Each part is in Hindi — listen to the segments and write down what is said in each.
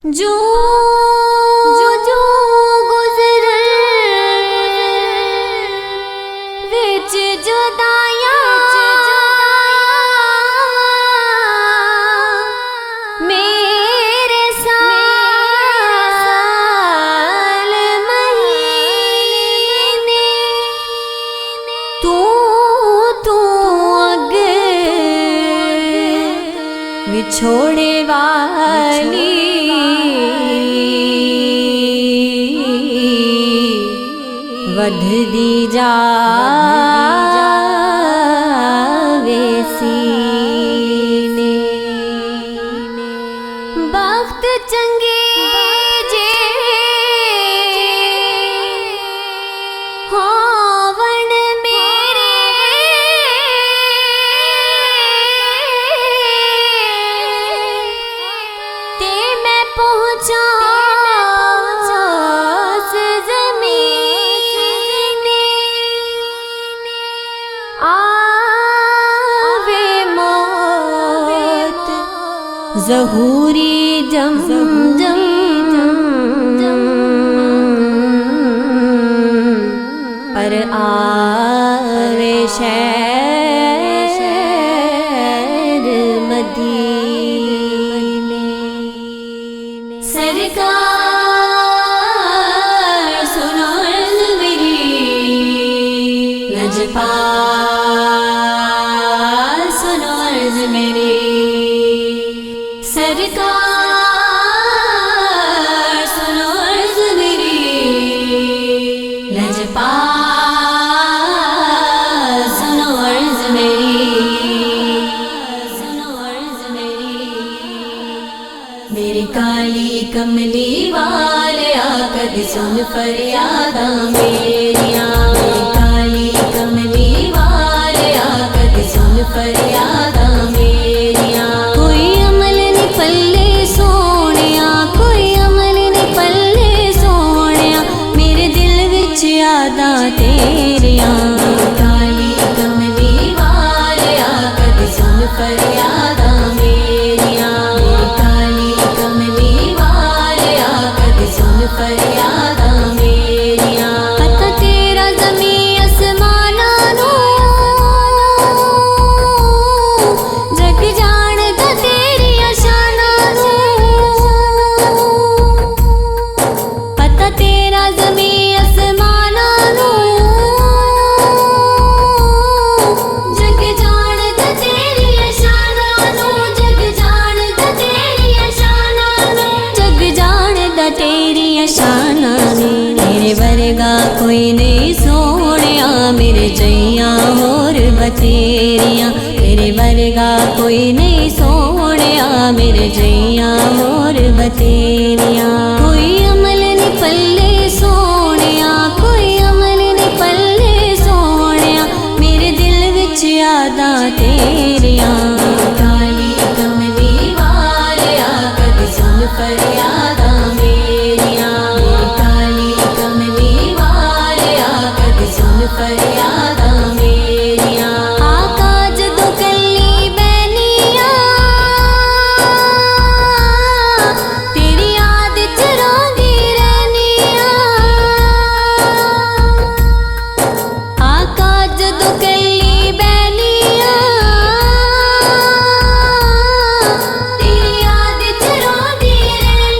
जो जो जो गुजरे विच जुदाया मेरे साल महीने तू तू अगे विछोड़े वाली वधदी जावे सीने बख्त चंगे जे होवन मेरे ते मैं पहुंचा ज़हूरी जम जम पर आवे शहर मदीने सरकार सुनो अर्ज़ मेरी लजपाल सुनो अर्ज़ मेरी सरकार सुनो अर्ज़ मेरी लजपाल सुनो अर्ज़ मेरी मेरी काली कमली वाले आकद सुन फरियादा मेरिया मेरी काली कमली वाले आकद सुन फरियादा मेरिया कोई अमल नहीं पल्ले सोनिया कोई अमल नहीं पल्ले सोनिया मेरे दिल विच यादां तेरियां काली कमली वाले आकद सुन फरियादा मेरिया मेरी काली कमली वाले आकद सुन फरियादा मेरिया पता तेरा ज़मीं आसमाना नू जग जानदा तेरिया शाना नू पता तेरा ज़मीं आसमाना नू जग जानदा तेरिया शाना नू जग जानदा तेरिया शाना नू जग जानदा तेरिया शाना नू मेरे वर्गा कोई नहीं सोनिया मेरे जइयां होर बतेरियां मेरे वर्गा कोई नहीं सोनिया मेरे जइयां होर बतेरियां कोई अमल नहीं पल्ले सोनिया कोई अमल नहीं पल्ले सोनिया मेरे दिल विच यादां तेरियां काली कमली वाले आकद सुन फरियादा मेरिया मेरी काली कमली वाले आकद सुन फरियादा मेरिया आका जदों कल्ली बैनिया तेरी याद च रोंदी रहनिया आका जदों कल्ली बैनिया तेरी याद च रोंदी रहनिया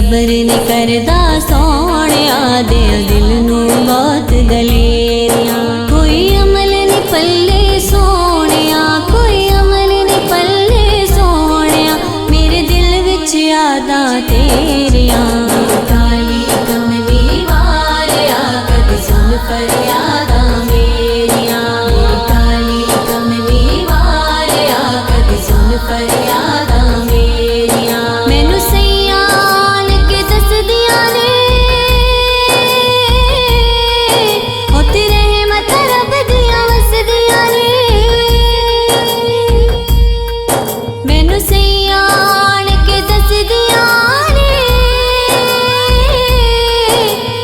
सबर नहीं करदा सोहणिया दे दिल नू बहुत दलेरियां कोई अमल नहीं पल्ले सोहणिया कोई अमल नहीं पल्ले सोहणिया मेरे दिल विच यादां तेरियां काली कमली वालिया कदी सुन फरियादां मेरियां काली कमली वालिया कदी सुन फरियादां मेरियां मैनू सैयान के दसदियां ने ओ तेरे रहमत रब दियां वसदियां ने मैनू सैयान के दसदियां ने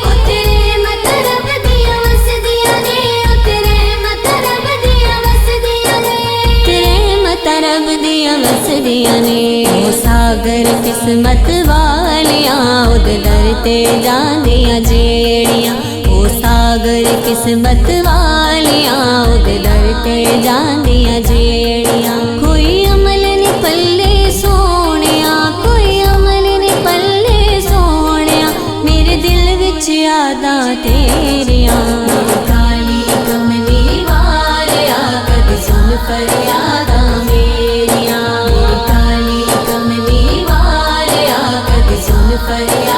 ओ तेरे रहमत रब दियां वसदियां ने ओ तेरे रहमत रब दियां वसदियां ने तेरे रहमत रब दियां वसदियां ने ओ सागर किस्मत वालियां उद दर ते जांदियां जेड़ियां ओ सागर किस्मत वालियां उद दर ते जांदियां जेड़ियां कोई अमल नहीं पल्ले सोहणिया कोई अमल नहीं पल्ले सोहणिया मेरे दिल विच यादां तेरियां काली कमली वालिया कदी सुन फरियादां मेरियां काली कमली वालिया कदी सुन फरियादां